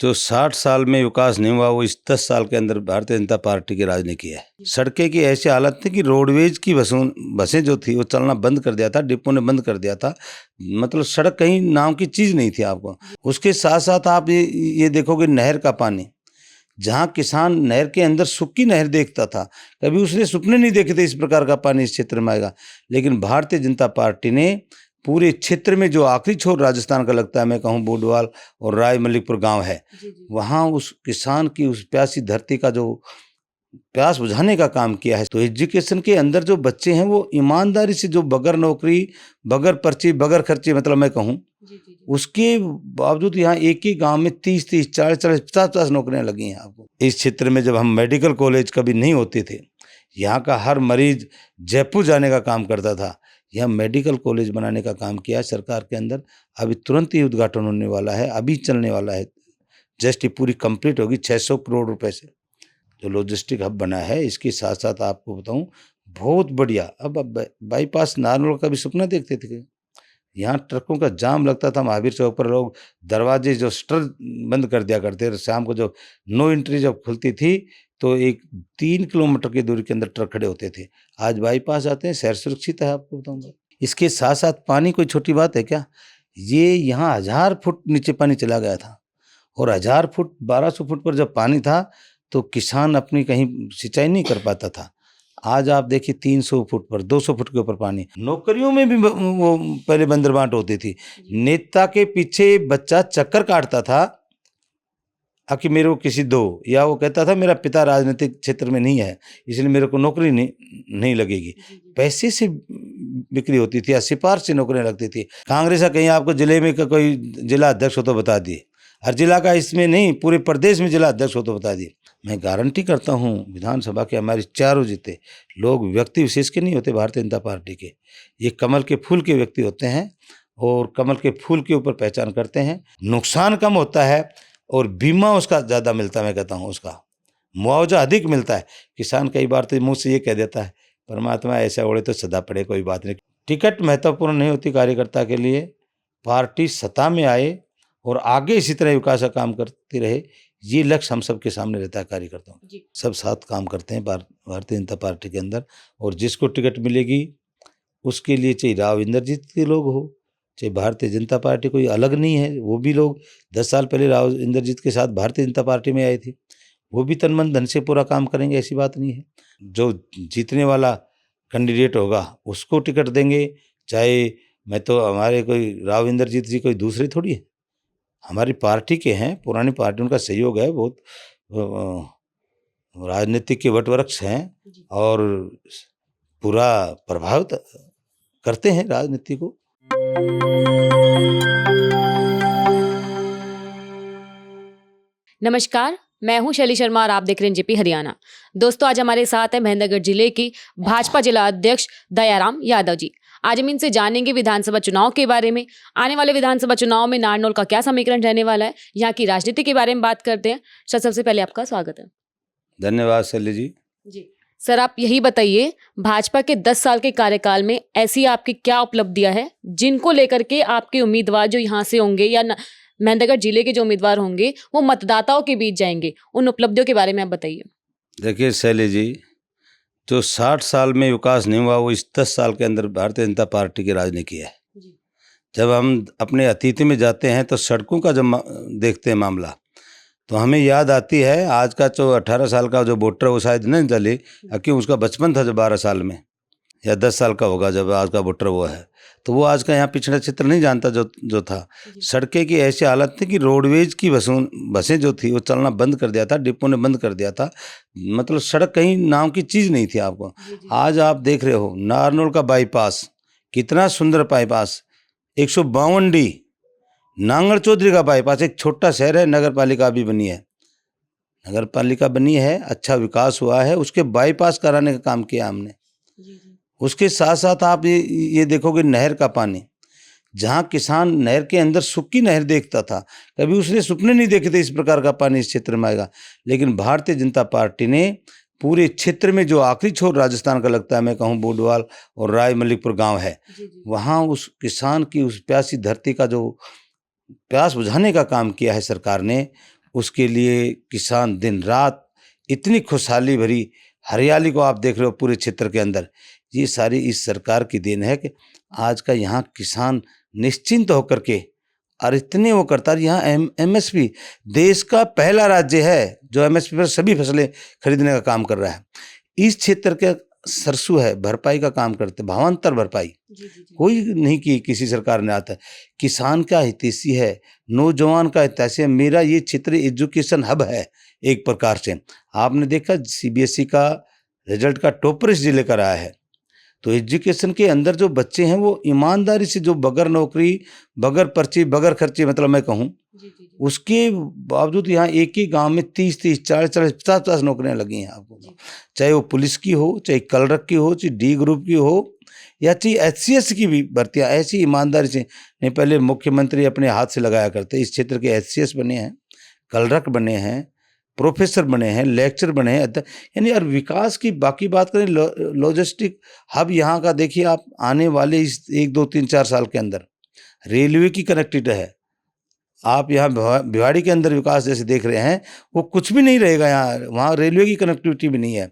जो 60 साल में विकास नहीं हुआ वो इस 10 साल के अंदर भारतीय जनता पार्टी के राज ने किया है। सड़कें की ऐसी हालत थी कि रोडवेज की बसें जो थी वो चलना बंद कर दिया था, डिपो ने बंद कर दिया था। मतलब सड़क कहीं नाम की चीज़ नहीं थी आपको। उसके साथ साथ आप ये देखोगे नहर का पानी, जहाँ किसान नहर के अंदर सूखी नहर देखता था, कभी उसने सपने नहीं देखे थे इस प्रकार का पानी इस क्षेत्र में आएगा। लेकिन भारतीय जनता पार्टी ने पूरे क्षेत्र में जो आखिरी छोर राजस्थान का लगता है, मैं कहूँ बूडवाल और राय मलिकपुर गांव है, वहाँ उस किसान की उस प्यासी धरती का जो प्यास बुझाने का काम किया है। तो एजुकेशन के अंदर जो बच्चे हैं वो ईमानदारी से, जो बगैर नौकरी, बगैर पर्ची, बगैर खर्चे, मतलब मैं कहूँ उसके बावजूद यहाँ एक ही गांव में 30-30, 40-40, 50-50 नौकरियां लगी हैं आपको। इस क्षेत्र में जब हम मेडिकल कॉलेज कभी नहीं होते थे, यहाँ का हर मरीज जयपुर जाने का काम करता था, यहाँ मेडिकल कॉलेज बनाने का काम किया सरकार के अंदर। अभी तुरंत ही उद्घाटन होने वाला है, अभी चलने वाला है, जस्ट ये पूरी कंप्लीट होगी 600 करोड़ रुपए से जो लॉजिस्टिक हब बना है। इसके साथ साथ आपको बताऊं बहुत बढ़िया, अब बाईपास नारनौल का भी सपना देखते थे। यहाँ ट्रकों का जाम लगता था महावीर चौक पर, लोग दरवाजे जो शटर बंद कर दिया करते थे। शाम को जब नो एंट्री जब खुलती थी तो 3 किलोमीटर की दूरी के अंदर ट्रक खड़े होते थे। आज बाईपास आते हैं, शहर सुरक्षित है, आपको बताऊंगा। इसके साथ साथ पानी कोई छोटी बात है क्या? ये यहाँ 1000 फुट नीचे पानी चला गया था, और 1000 फुट 1200 फुट पर जब पानी था तो किसान अपनी कहीं सिंचाई नहीं कर पाता था। आज आप देखिए 300 फुट पर, 200 फुट के ऊपर पानी। नौकरियों में भी वो पहले बंदरबांट होती थी। नेता के पीछे बच्चा चक्कर काटता था कि मेरे को किसी दो, या वो कहता था मेरा पिता राजनीतिक क्षेत्र में नहीं है इसलिए मेरे को नौकरी नहीं लगेगी। पैसे से बिक्री होती थी या सिफारिश से नौकरियां लगती थी। कांग्रेस का कहीं आपको जिले में कोई जिला अध्यक्ष हो तो बता दिए, हर जिला का इसमें नहीं, पूरे प्रदेश में जिला अध्यक्ष हो तो बता दिए। मैं गारंटी करता हूँ विधानसभा के हमारे चारों जीते लोग व्यक्ति विशेष के नहीं होते भारतीय जनता पार्टी के, ये कमल के फूल के व्यक्ति होते हैं, और कमल के फूल के ऊपर पहचान करते हैं। नुकसान कम होता है और बीमा उसका ज़्यादा मिलता है, मैं कहता हूँ उसका मुआवजा अधिक मिलता है। किसान कई बार तो मुँह से ये कह देता है परमात्मा ऐसा ओढ़े तो सदा पड़े, कोई बात नहीं। टिकट महत्वपूर्ण नहीं होती कार्यकर्ता के लिए, पार्टी सत्ता में आए और आगे इसी तरह विकास का काम करती रहे, ये लक्ष्य हम सबके सामने रहता है। कार्यकर्ताओं सब साथ काम करते हैं भारतीय जनता पार्टी के अंदर, और जिसको टिकट मिलेगी उसके लिए चाहे राव इंद्रजीत के लोग हो, चाहे भारतीय जनता पार्टी कोई अलग नहीं है, वो भी लोग 10 साल पहले राव इंद्रजीत के साथ भारतीय जनता पार्टी में आए थे, वो भी तन मन धन से पूरा काम करेंगे, ऐसी बात नहीं है। जो जीतने वाला कैंडिडेट होगा उसको टिकट देंगे, चाहे मैं तो हमारे कोई राव इंद्रजीत जी कोई दूसरे थोड़ी है, हमारी पार्टी के हैं, पुरानी पार्टी, उनका सहयोग है, बहुत राजनीतिक के वटवृक्ष हैं और पूरा प्रभावित करते हैं राजनीति को। नमस्कार, मैं हूं शैली शर्मा और आप देख रहे हैं जेपी हरियाणा। दोस्तों, आज हमारे साथ है महेंद्रगढ़ जिले की भाजपा जिला अध्यक्ष दयाराम यादव जी। आज हम इनसे जानेंगे विधानसभा चुनाव के बारे में, आने वाले विधानसभा चुनाव में नारनौल का क्या समीकरण रहने वाला है, यहाँ की राजनीति के बारे में बात करते हैं। सर, सबसे पहले आपका स्वागत है। धन्यवाद शैली जी। सर, आप यही बताइए, भाजपा के 10 साल के कार्यकाल में ऐसी आपकी क्या उपलब्धियां हैं जिनको लेकर के आपके उम्मीदवार जो यहाँ से होंगे या महेंद्रगढ़ जिले के जो उम्मीदवार होंगे वो मतदाताओं के बीच जाएंगे, उन उपलब्धियों के बारे में आप बताइए। देखिए शैली जी, जो 60 साल में विकास नहीं हुआ वो इस 10 साल के अंदर भारतीय जनता पार्टी के राज ने किया है। जब हम अपने अतीत में जाते हैं तो सड़कों का जब देखते हैं मामला, तो हमें याद आती है आज का जो 18 साल का जो वोटर वो शायद नहीं चले, क्योंकि उसका बचपन था जब 12 साल में, या 10 साल का होगा जब आज का वोटर वो है, तो वो आज का यहाँ पिछड़ा क्षेत्र नहीं जानता जो था। सड़कें की ऐसी हालत थी कि रोडवेज की बसें जो थी वो चलना बंद कर दिया था, डिपो ने बंद कर दिया था। मतलब सड़क कहीं नाम की चीज़ नहीं थी आपको। आज आप देख रहे हो नारनौल का बाईपास, कितना सुंदर बाईपास, 152D नांगड़ चौधरी का बाईपास, एक छोटा शहर है, नगर पालिका भी बनी है, नगर पालिका बनी है, अच्छा विकास हुआ है, उसके बाईपास कराने का काम किया हमने। उसके साथ साथ आप ये देखोगे नहर का पानी, जहाँ किसान नहर के अंदर सूखी नहर देखता था, कभी उसने सपने नहीं देखे थे इस प्रकार का पानी इस क्षेत्र में आएगा। लेकिन भारतीय जनता पार्टी ने पूरे क्षेत्र में जो आखिरी छोर राजस्थान का लगता है, मैं कहूँ बूडवाल और राय मलिकपुर गांव है, वहाँ उस किसान की उस प्यासी धरती का जो प्यास बुझाने का काम किया है सरकार ने, उसके लिए किसान दिन रात इतनी खुशहाली भरी हरियाली को आप देख रहे हो पूरे क्षेत्र के अंदर, ये सारी इस सरकार की देन है कि आज का यहाँ किसान निश्चिंत होकर के और इतने वो करता है। यहाँ एमएसपी देश का पहला राज्य है जो एमएसपी पर सभी फसलें खरीदने का काम कर रहा है। इस क्षेत्र के सरसों है भरपाई का काम करते, भावांतर भरपाई कोई नहीं की किसी सरकार ने आता है। किसान का हितैषी है, नौजवान का हितैषी है। मेरा ये क्षेत्र एजुकेशन हब है एक प्रकार से। आपने देखा सीबीएसई का रिजल्ट का टॉपर इस जिले का रहा है। तो एजुकेशन के अंदर जो बच्चे हैं वो ईमानदारी से, जो बगैर नौकरी, बगैर पर्ची, बगैर खर्चे, मतलब मैं कहूँ उसके बावजूद यहाँ एक ही गांव में 30-30, 40-40, 50-50 नौकरियां लगी हैं आपको। चाहे वो पुलिस की हो, चाहे कलरक की हो, चाहे डी ग्रुप की हो, या चाहे एचसीएस की भी भर्तियां ऐसी ईमानदारी से नहीं। पहले मुख्यमंत्री अपने हाथ से लगाया करते। इस क्षेत्र के एचसीएस बने हैं, कलरक बने हैं, प्रोफेसर बने हैं, लेक्चर बने हैं, यानी और विकास की बाकी बात करें लॉजिस्टिक हब यहाँ का देखिए आप। आने वाले इस 1, 2, 3, 4 साल के अंदर रेलवे की कनेक्टिविटी है। आप यहाँ भिवाड़ी के अंदर विकास जैसे देख रहे हैं वो कुछ भी नहीं रहेगा यहाँ। वहाँ रेलवे की कनेक्टिविटी भी नहीं है,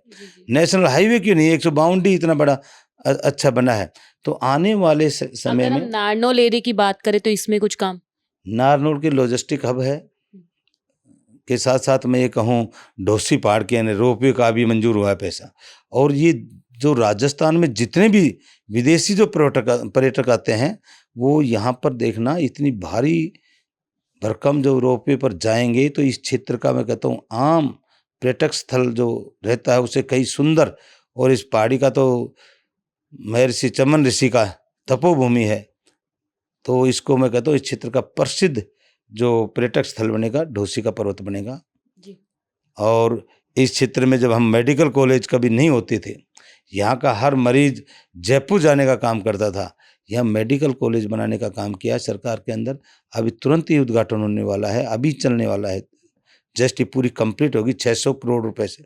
नेशनल हाईवे क्यों नहीं, 152 इतना बड़ा अच्छा बना है। तो आने वाले समय अगर में हम नारनौल एरिया की बात करें तो इसमें कुछ काम, नारनौल के लॉजिस्टिक हब है के साथ साथ मैं ये कहूँ ढोसी पहाड़ के यानी रोपवे का भी मंजूर हुआ है पैसा। और ये जो राजस्थान में जितने भी विदेशी जो पर्यटक आते हैं वो यहाँ पर देखना इतनी भारी भरकम जो रोपवे पर जाएंगे तो इस क्षेत्र का मैं कहता हूँ आम पर्यटक स्थल जो रहता है उसे कई सुंदर। और इस पहाड़ी का तो महर्षि चमन ऋषि का तपोभूमि है, तो इसको मैं कहता हूँ इस क्षेत्र का प्रसिद्ध जो पर्यटक स्थल बनेगा, ढोसी का पर्वत बनेगा जी। और इस क्षेत्र में जब हम मेडिकल कॉलेज कभी नहीं होते थे, यहाँ का हर मरीज जयपुर जाने का काम करता था, यहाँ मेडिकल कॉलेज बनाने का काम किया सरकार के अंदर। अभी तुरंत ही उद्घाटन होने वाला है, अभी चलने वाला है, जस्ट ये पूरी कंप्लीट होगी। 600 करोड़ रुपए से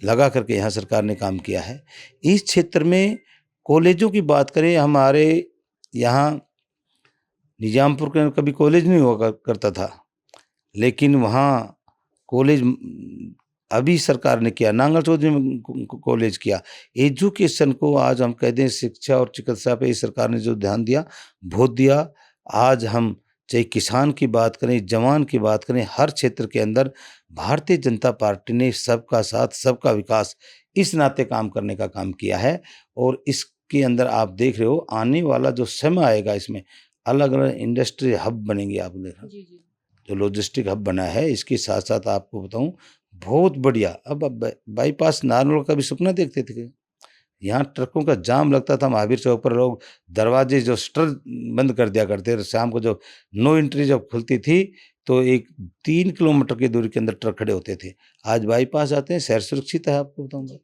लगा करके यहाँ सरकार ने काम किया है। इस क्षेत्र में कॉलेजों की बात करें, हमारे यहाँ निजामपुर के कभी कॉलेज नहीं हुआ करता था, लेकिन वहाँ कॉलेज अभी सरकार ने किया, नांगल चौधरी में कॉलेज किया। एजुकेशन को आज हम कह दें शिक्षा और चिकित्सा पे इस सरकार ने जो ध्यान दिया बहुत दिया। आज हम चाहे किसान की बात करें, जवान की बात करें, हर क्षेत्र के अंदर भारतीय जनता पार्टी ने सबका साथ सबका विकास इस नाते काम करने का काम किया है। और इसके अंदर आप देख रहे हो आने वाला जो समय आएगा, इसमें अलग अलग इंडस्ट्री हब बनेंगे। आप देखो जो लॉजिस्टिक हब बना है, इसके साथ साथ आपको बताऊं बहुत बढ़िया। अब बाईपास नारनौल का भी सपना देखते थे, यहाँ ट्रकों का जाम लगता था महावीर चौक पर, लोग दरवाजे जो शटर बंद कर दिया करते थे। शाम को जो नो एंट्री जब खुलती थी तो 3 किलोमीटर की दूरी के अंदर ट्रक खड़े होते थे। आज बाईपास आते हैं, शहर सुरक्षित है। आपको बताऊंगा,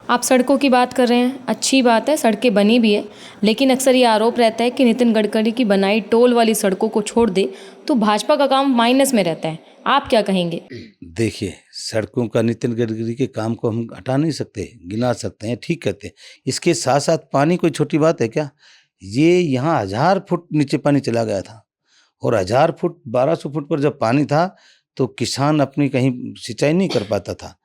आप सड़कों की बात कर रहे हैं, अच्छी बात है, सड़कें बनी भी है, लेकिन अक्सर ये आरोप रहता है कि नितिन गडकरी की बनाई टोल वाली सड़कों को छोड़ दे तो भाजपा का काम माइनस में रहता है। आप क्या कहेंगे? देखिए, सड़कों का नितिन गडकरी के काम को हम हटा नहीं सकते, गिना सकते हैं, ठीक कहते हैं। इसके साथ साथ पानी कोई छोटी बात है क्या? ये यहाँ 1000 फुट नीचे पानी चला गया था, और 1000 फुट 1200 फुट पर जब पानी था तो किसान अपनी कहीं सिंचाई नहीं कर पाता था।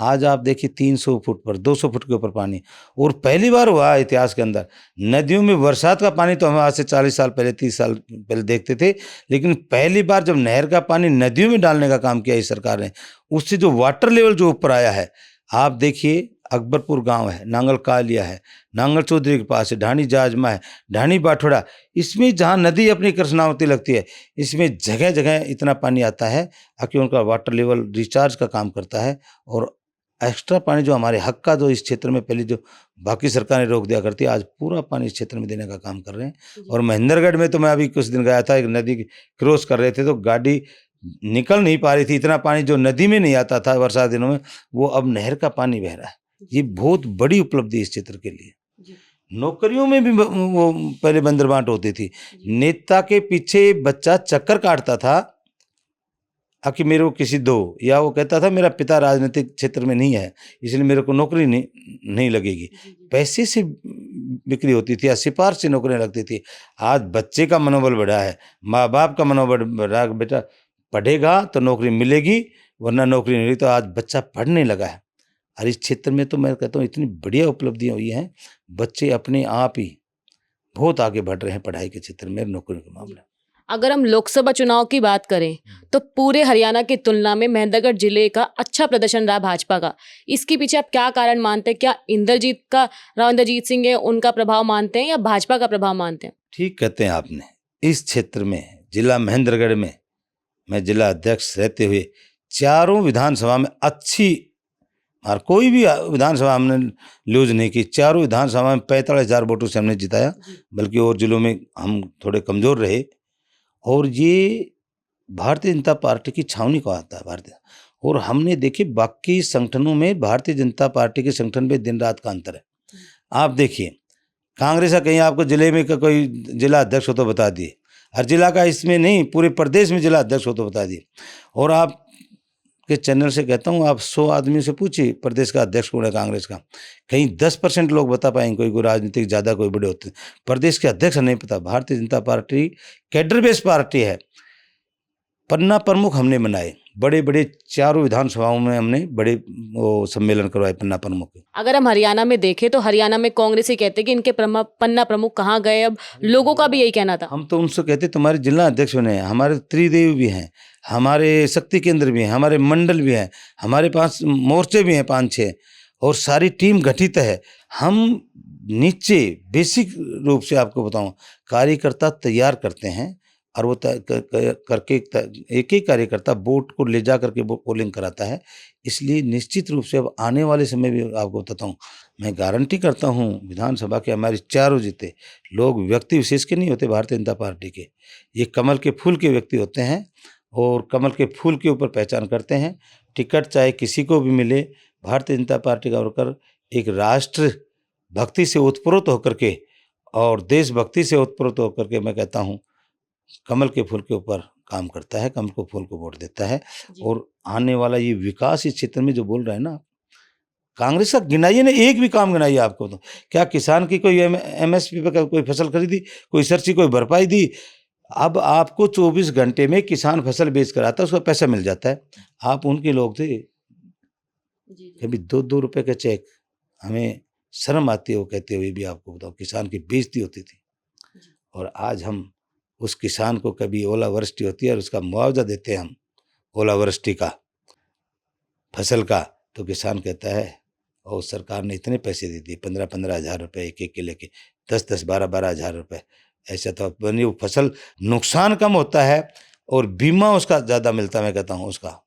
आज आप देखिए 300 फुट पर, 200 फुट के ऊपर पानी। और पहली बार हुआ इतिहास के अंदर नदियों में बरसात का पानी, तो हम आज से 40 साल पहले 30 साल पहले देखते थे, लेकिन पहली बार जब नहर का पानी नदियों में डालने का काम किया इस सरकार ने, उससे जो वाटर लेवल जो ऊपर आया है, आप देखिए अकबरपुर गांव है, नांगल कालिया है, नांगल चौधरी के पास है, ढाणी जाजमा है, ढाणी बाठोड़ा, इसमें जहाँ नदी अपनी कृष्णावती लगती है, इसमें जगह जगह इतना पानी आता है कि उनका वाटर लेवल रिचार्ज का काम करता है। और एक्स्ट्रा पानी जो हमारे हक का जो इस क्षेत्र में पहले जो बाकी सरकारें रोक दिया करती है, आज पूरा पानी इस क्षेत्र में देने का काम कर रहे हैं। और महेंद्रगढ़ में तो मैं अभी कुछ दिन गया था, एक नदी क्रॉस कर रहे थे तो गाड़ी निकल नहीं पा रही थी, इतना पानी जो नदी में नहीं आता था वर्षा दिनों में, वो अब नहर का पानी बह रहा है। ये बहुत बड़ी उपलब्धि इस क्षेत्र के लिए। नौकरियों में भी वो पहले बंदरबांट होती थी, नेता के पीछे बच्चा चक्कर काटता था कि मेरे को किसी दो, या वो कहता था मेरा पिता राजनीतिक क्षेत्र में नहीं है इसलिए मेरे को नौकरी नहीं लगेगी। पैसे से बिक्री होती थी या सिफारिश से नौकरियां लगती थी। आज बच्चे का मनोबल बढ़ा है, माँ बाप का मनोबल बढ़ा, बेटा पढ़ेगा तो नौकरी मिलेगी, वरना नौकरी नहीं मिलेगी। तो आज बच्चा पढ़ने लगा है, और इस क्षेत्र में तो मैं कहता हूँ इतनी बढ़िया उपलब्धियाँ हुई हैं, बच्चे अपने आप ही बहुत आगे बढ़ रहे हैं पढ़ाई के क्षेत्र में, नौकरी के मामले में। अगर हम लोकसभा चुनाव की बात करें तो पूरे हरियाणा की तुलना में महेंद्रगढ़ जिले का अच्छा प्रदर्शन रहा भाजपा का। इसके पीछे आप क्या कारण मानते हैं? क्या राव इंद्रजीत सिंह है उनका प्रभाव मानते हैं या भाजपा का प्रभाव मानते हैं? ठीक कहते हैं आपने। इस क्षेत्र में जिला महेंद्रगढ़ में मैं जिला अध्यक्ष रहते हुए चारों विधानसभा में अच्छी, और कोई भी विधानसभा हमने लूज नहीं की, चारों विधानसभा में 45,000 वोटों से हमने जिताया, बल्कि और जिलों में हम थोड़े कमज़ोर रहे। और ये भारतीय जनता पार्टी की छावनी को आता है भारतीय, और हमने देखिए बाकी संगठनों में भारतीय जनता पार्टी के संगठन में दिन रात का अंतर है। आप देखिए कांग्रेस का कहीं आपको जिले में का कोई जिला अध्यक्ष हो तो बता दिए, हर जिला का इसमें नहीं, पूरे प्रदेश में जिला अध्यक्ष हो तो बता दिए। और आप के चैनल से कहता हूँ, आप 100 आदमी से पूछिए प्रदेश का अध्यक्ष कौन है कांग्रेस का, कहीं 10% लोग बता पाएंगे, कोई राजनीतिक ज़्यादा कोई बड़े होते हैं। प्रदेश के अध्यक्ष नहीं पता। Bharatiya Janata party cadre based party है। पन्ना प्रमुख हमने बनाए, बड़े बड़े चारों विधानसभाओं में हमने बड़े वो सम्मेलन करवाए पन्ना प्रमुख। अगर हम हरियाणा में देखें तो हरियाणा में कांग्रेस ही कहते हैं कि इनके पन्ना प्रमुख कहाँ गए। अब लोगों का भी यही कहना था। हम तो उनसे कहते तुम्हारे जिला अध्यक्ष बने हैं, हमारे त्रिदेव भी हैं, हमारे शक्ति केंद्र भी हैं, हमारे मंडल भी हैं, हमारे पास मोर्चे भी हैं 5-6, और सारी टीम गठित है। हम नीचे बेसिक रूप से आपको बताऊं, कार्यकर्ता तैयार करते हैं, और वो करके एक एक कार्यकर्ता वोट को ले जा करके पोलिंग कराता है। इसलिए निश्चित रूप से अब आने वाले समय भी आपको बताता हूँ, मैं गारंटी करता हूँ विधानसभा के हमारे चारों जीते लोग व्यक्ति विशेष के नहीं होते भारतीय जनता पार्टी के, ये कमल के फूल के व्यक्ति होते हैं, और कमल के फूल के ऊपर पहचान करते हैं। टिकट चाहे किसी को भी मिले, भारतीय जनता पार्टी का वर्कर एक राष्ट्र भक्ति से उत्प्रोत होकर के और देशभक्ति से उत्प्रोत होकर के, मैं कहता हूँ कमल के फूल के ऊपर काम करता है, कमल को फूल को वोट देता है। और आने वाला ये विकास इस क्षेत्र में जो बोल रहे हैं ना, कांग्रेस का गिनाइए ना, एक भी काम गिनाइए आपको तो। क्या किसान की कोई MSP पे कोई फसल खरीदी, कोई सर्ची, कोई भरपाई दी? अब आपको 24 घंटे में किसान फसल बेच कर आता है, उसका पैसा मिल जाता है। आप उनके लोग थे, कभी 2-2 रुपए का चेक, हमें शर्म आती है वो कहते हुए भी। आपको बताओ किसान की बेइज्जती होती थी, और आज हम उस किसान को कभी ओलावृष्टि होती है और उसका मुआवजा देते हैं हम ओलावृष्टि का फसल का, तो किसान कहता है और सरकार ने इतने पैसे दे दिए, 15-15 हज़ार रुपये एक के लेके, 10-10, 12-12 हज़ार रुपये। ऐसा तो बनी वो फसल नुकसान कम होता है और बीमा उसका ज़्यादा मिलता है। मैं कहता हूँ उसका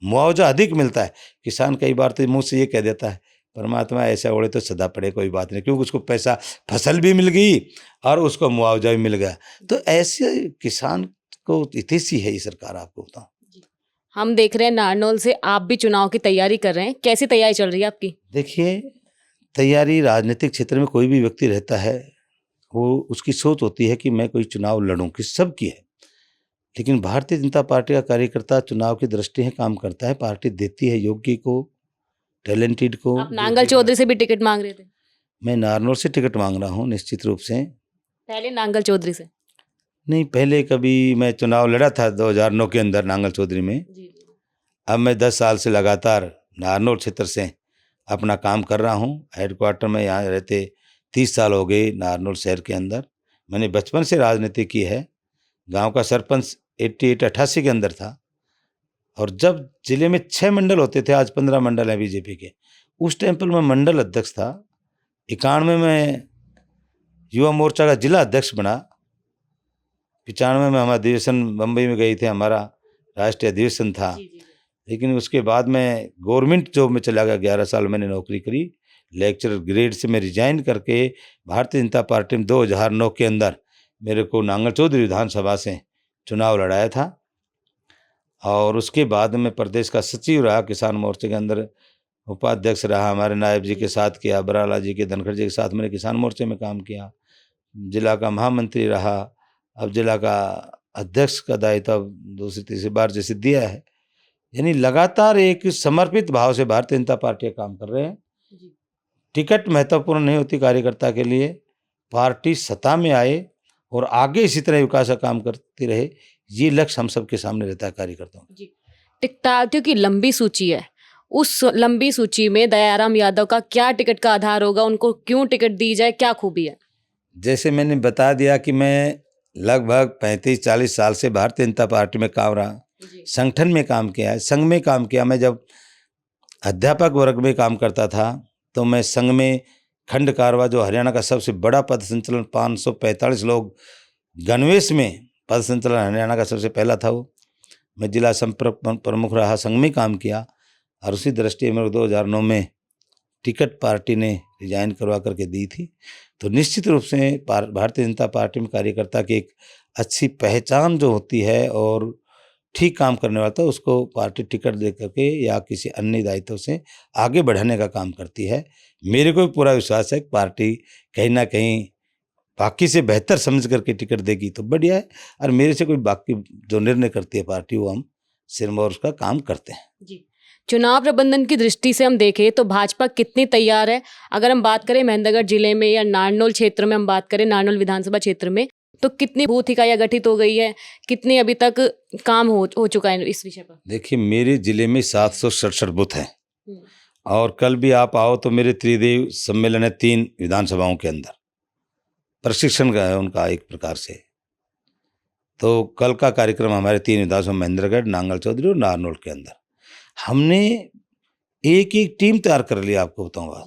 मुआवजा अधिक मिलता है। किसान कई बार तो मुँह से ये कह देता है, परमात्मा ऐसा ओढ़े तो सदा पड़े, कोई बात नहीं, क्योंकि उसको पैसा फसल भी मिल गई और उसको मुआवजा भी मिल गया। तो ऐसे किसान को हितैषी है ये सरकार। आपको बताऊँ, हम देख रहे हैं नारनौल से आप भी चुनाव की तैयारी कर रहे हैं, कैसी तैयारी चल रही है आपकी? देखिए तैयारी, राजनीतिक क्षेत्र में कोई भी व्यक्ति रहता है, वो उसकी सोच होती है कि मैं कोई चुनाव लड़ूं, कि सबकी है। लेकिन भारतीय जनता पार्टी का कार्यकर्ता चुनाव की दृष्टि है काम करता है, पार्टी देती है योग्य को, टैलेंटेड को। आप नांगल चौधरी से भी टिकट मांग रहे थे? मैं नारनौल से टिकट मांग रहा हूँ निश्चित रूप से। पहले नांगल चौधरी से नहीं, पहले कभी मैं चुनाव लड़ा था 2009 के अंदर नांगल चौधरी में। अब मैं 10 साल से लगातार नारनौल क्षेत्र से अपना काम कर रहा हूँ। हेडक्वार्टर में यहाँ रहते 30 साल हो गए नारनौल शहर के अंदर। मैंने बचपन से राजनीति की है। गांव का सरपंच 88 के अंदर था, और जब जिले में 6 मंडल होते थे, आज 15 मंडल हैं बीजेपी के, उस टाइम पर मैं मंडल अध्यक्ष था। 91 में युवा मोर्चा का जिला अध्यक्ष बना। 95 में हमारा अधिवेशन बम्बई में गई थे, हमारा राष्ट्रीय अधिवेशन था। लेकिन उसके बाद मैं गवर्नमेंट जॉब में चला गया। 11 साल मैंने नौकरी करी। लेक्चरर ग्रेड से मैं रिजाइन करके भारतीय जनता पार्टी में 2009 के अंदर मेरे को नांगल चौधरी विधानसभा से चुनाव लड़ाया था, और उसके बाद में प्रदेश का सचिव रहा, किसान मोर्चे के अंदर उपाध्यक्ष रहा, हमारे नायब जी के साथ किया, बराला जी के, धनखड़ जी के साथ मैंने किसान मोर्चे में काम किया। जिला का महामंत्री रहा, अब जिला का अध्यक्ष का दायित्व अब दूसरी तीसरी बार जैसे दिया है। यानी लगातार एक समर्पित भाव से भारतीय जनता पार्टी का काम कर रहे हैं। टिकट महत्वपूर्ण नहीं होती कार्यकर्ता के लिए, पार्टी सत्ता में आए और आगे इसी तरह विकास का काम करती रहे, ये लक्ष्य हम सबके सामने रहता है कार्यकर्ताओं का। टिकटार्थियों की लंबी सूची है, उस लंबी सूची में दयाराम यादव का क्या टिकट का आधार होगा, उनको क्यों टिकट दी जाए, क्या खूबी है? जैसे मैंने बता दिया कि मैं लगभग 35-40 साल से भारतीय जनता पार्टी में काम रहा, संगठन में काम किया है, संघ में काम किया। मैं जब अध्यापक वर्ग में काम करता था तो मैं संघ में खंड कारवा, जो हरियाणा का सबसे बड़ा पद संचलन 545 लोग गणवेश में पद संचलन हरियाणा का सबसे पहला था वो। मैं जिला संपर्क प्रमुख रहा, संघ में काम किया, और उसी दृष्टि में 2009 में टिकट पार्टी ने रिजाइन करवा करके दी थी। तो निश्चित रूप से भारतीय जनता पार्टी में कार्यकर्ता की एक अच्छी पहचान जो होती है और ठीक काम करने वाला था, उसको पार्टी टिकट दे करके या किसी अन्य दायित्व से आगे बढ़ाने का काम करती है। मेरे को भी पूरा विश्वास है कि पार्टी कहीं ना कहीं बाकी से बेहतर समझ करके टिकट देगी तो बढ़िया है, और मेरे से कोई बाकी जो निर्णय करती है पार्टी, वो हम सिरमौर उसका काम करते हैं। चुनाव प्रबंधन की दृष्टि से हम देखें तो भाजपा कितनी तैयार है? अगर हम बात करें महेंद्रगढ़ जिले में या नारनौल क्षेत्र में, हम बात करें नारनौल विधानसभा क्षेत्र में, तो कितनी बूथ इकाइयां गठित हो गई है, कितनी अभी तक काम हो चुका है इस विषय पर? देखिए, मेरे जिले में 767 बूथ हैं, और कल भी आप आओ तो मेरे त्रिदेव सम्मेलन है 3 विधानसभाओं के अंदर, प्रशिक्षण का है उनका एक प्रकार से। तो कल का कार्यक्रम हमारे 3 विधानसभा महेंद्रगढ़, नांगल चौधरी और नारनौल के अंदर हमने एक एक टीम तैयार कर लिया। आपको बताऊंगा,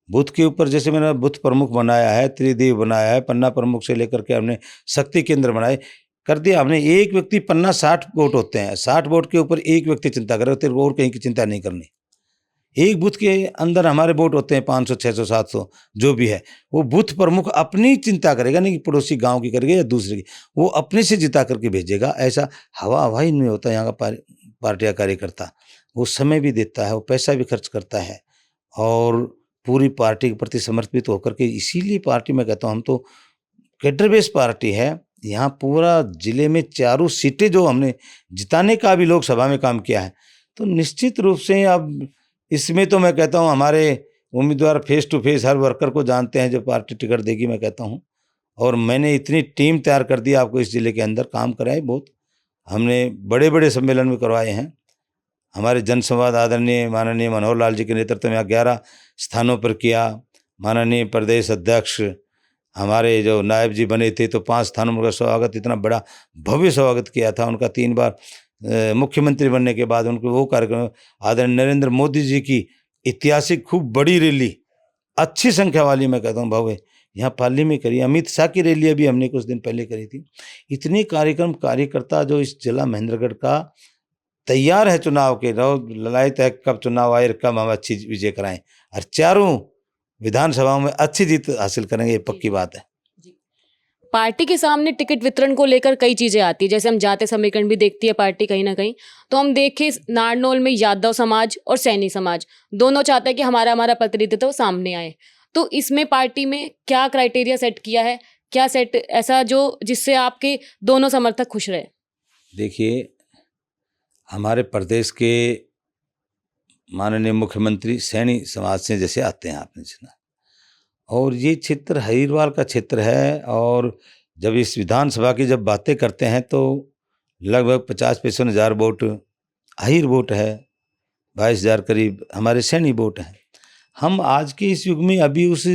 बूथ के ऊपर जैसे मैंने बूथ प्रमुख बनाया है, त्रिदेव बनाया है, पन्ना प्रमुख से लेकर के हमने शक्ति केंद्र बनाए कर दिया हमने। एक व्यक्ति पन्ना 60 वोट होते हैं, 60 वोट के ऊपर एक व्यक्ति चिंता करे, तेरे को और कहीं की चिंता नहीं करनी। एक बूथ के अंदर हमारे वोट होते हैं 500, 600, 700 जो भी है, वो बूथ प्रमुख अपनी चिंता करेगा, नहीं कि पड़ोसी गांव की करेगा या दूसरे की, वो अपने से जिता करके भेजेगा। ऐसा हवा हवाई नहीं होता यहाँ का पार्टी का कार्यकर्ता। वो समय भी देता है, वो पैसा भी खर्च करता है, और पूरी पार्टी के प्रति समर्पित होकर के, इसीलिए पार्टी में कहता हूँ हम तो कैडर बेस्ड पार्टी है। यहाँ पूरा जिले में 4 सीटें जो हमने जिताने का भी लोकसभा में काम किया है, तो निश्चित रूप से अब इसमें तो मैं कहता हूँ हमारे उम्मीदवार फेस टू फेस हर वर्कर को जानते हैं जो पार्टी टिकट देगी, मैं कहता हूँ। और मैंने इतनी टीम तैयार कर दी आपको, इस जिले के अंदर काम कराए बहुत, हमने बड़े बड़े सम्मेलन में करवाए हैं। हमारे जनसंवाद आदरणीय माननीय मनोहर लाल जी के नेतृत्व में 11 स्थानों पर किया। माननीय प्रदेश अध्यक्ष हमारे जो नायब जी बने थे, तो 5 स्थानों का स्वागत, इतना बड़ा भव्य स्वागत किया था उनका। 3 बार मुख्यमंत्री बनने के बाद उनको वो कार्यक्रम, आदरणीय नरेंद्र मोदी जी की ऐतिहासिक खूब बड़ी रैली, अच्छी संख्या वाली, मैं कहता हूँ भव्य, यहाँ पाली में करी। अमित शाह की रैली अभी हमने कुछ दिन पहले करी थी। इतने कार्यक्रम कार्यकर्ता जो इस जिला महेंद्रगढ़ का तैयार है चुनाव के, ललायत है कब चुनाव आए, कब हम अच्छी विजय कराएं, और 4 विधानसभाओं में अच्छी जीत हासिल करेंगे, ये पक्की बात है। पार्टी के सामने टिकट वितरण को लेकर कई चीजें आती है, जैसे हम जाति समीकरण भी देखती है पार्टी कहीं ना कहीं। तो हम देखें नारनौल में यादव समाज और सैनी समाज दोनों चाहते हैं कि हमारा प्रतिनिधित्व सामने आए, तो इसमें पार्टी में क्या क्राइटेरिया सेट किया है, क्या सेट ऐसा जो जिससे आपके दोनों समर्थक खुश रहे? देखिए, हमारे प्रदेश के माननीय मुख्यमंत्री सैनी समाज से जैसे आते हैं, आपने सुना, और ये क्षेत्र हरिद्वार का क्षेत्र है, और जब इस विधानसभा की जब बातें करते हैं तो लगभग 50-55 हज़ार वोट अहिर वोट है, 22,000 करीब हमारे सैनी वोट हैं। हम आज के इस युग में अभी उस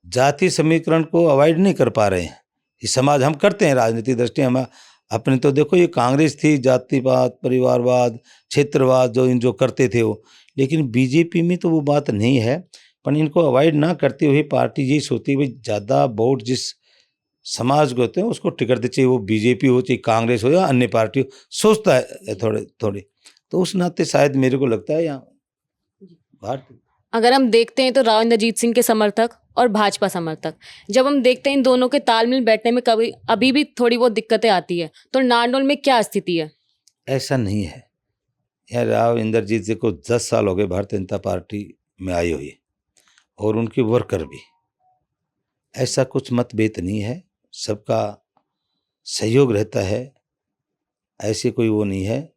जाति समीकरण को अवॉइड नहीं कर पा रहे हैं। इस समाज हम करते हैं राजनीतिक दृष्टि, हम अपने, तो देखो ये कांग्रेस थी, जातिवाद, परिवारवाद, क्षेत्रवाद जो करते थे वो, लेकिन बीजेपी में तो वो बात नहीं है। पर इनको अवॉइड ना करते हुए पार्टी यही सोचती है भाई ज़्यादा वोट जिस समाज को होते हैं उसको टिकट देनी चाहिए, वो बीजेपी हो चाहे कांग्रेस हो या अन्य पार्टी हो, सोचता है थोड़े। तो उस नाते शायद मेरे को लगता है यहाँ भारतीय। अगर हम देखते हैं तो राव इंद्रजीत सिंह के समर्थक और भाजपा समर्थक, जब हम देखते हैं इन दोनों के तालमेल बैठने में कभी अभी भी थोड़ी बहुत दिक्कतें आती है, तो नारनौल में क्या स्थिति है? ऐसा नहीं है यार, राव इंद्रजीत जी को 10 साल हो गए भारतीय जनता पार्टी में आई हुई, और उनके वर्कर भी, ऐसा कुछ मतभेद नहीं है, सबका सहयोग रहता है, ऐसे कोई वो नहीं है,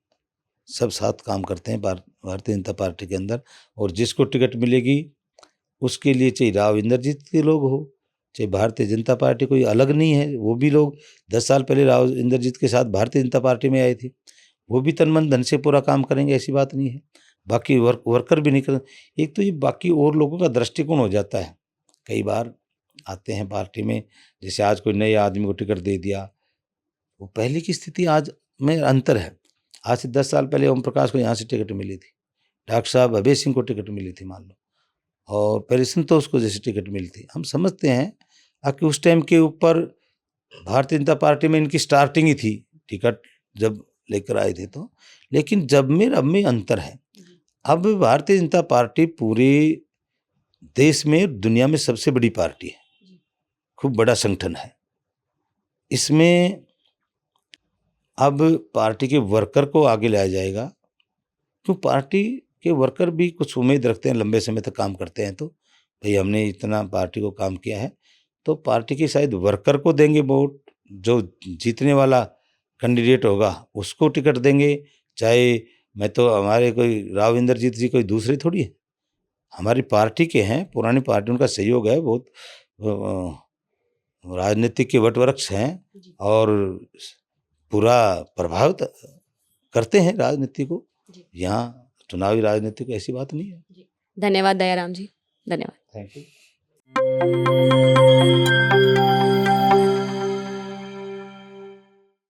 सब साथ काम करते हैं भारतीय जनता पार्टी के अंदर। और जिसको टिकट मिलेगी उसके लिए चाहे राव इंद्रजीत के लोग हो, चाहे भारतीय जनता पार्टी कोई अलग नहीं है, वो भी लोग 10 साल पहले राव इंद्रजीत के साथ भारतीय जनता पार्टी में आए थे, वो भी तन मन धन से पूरा काम करेंगे, ऐसी बात नहीं है। बाकी वर्कर भी नहीं कर, एक तो ये बाकी और लोगों का दृष्टिकोण हो जाता है। कई बार आते हैं पार्टी में, जैसे आज कोई नए आदमी को टिकट दे दिया, वो पहले की स्थिति आज में अंतर है। आज से 10 साल पहले ओम प्रकाश को यहाँ से टिकट मिली थी, डॉक्टर साहब अभय सिंह को टिकट मिली थी मान लो, और पहले संतोष को जैसे टिकट मिलती। हम समझते हैं कि उस टाइम के ऊपर भारतीय जनता पार्टी में इनकी स्टार्टिंग ही थी, टिकट जब लेकर आए थे तो, लेकिन जब में अब में अंतर है। अब भारतीय जनता पार्टी पूरे देश में दुनिया में सबसे बड़ी पार्टी है, खूब बड़ा संगठन है। इसमें अब पार्टी के वर्कर को आगे लाया जाएगा, क्यों पार्टी के वर्कर भी कुछ उम्मीद रखते हैं, लंबे समय तक काम करते हैं तो भाई हमने इतना पार्टी को काम किया है, तो पार्टी के शायद वर्कर को देंगे वोट, जो जीतने वाला कैंडिडेट होगा उसको टिकट देंगे। चाहे मैं तो हमारे कोई राव इंद्रजीत जी कोई दूसरे थोड़ी है, हमारी पार्टी के हैं, पुरानी पार्टी, उनका सहयोग है, बहुत राजनीतिक के वटवृक्ष हैं और पूरा प्रभावित करते हैं राजनीति को। यहाँ चुनावी राजनीति को ऐसी बात नहीं है। धन्यवाद दयाराम जी, धन्यवाद। Thank you.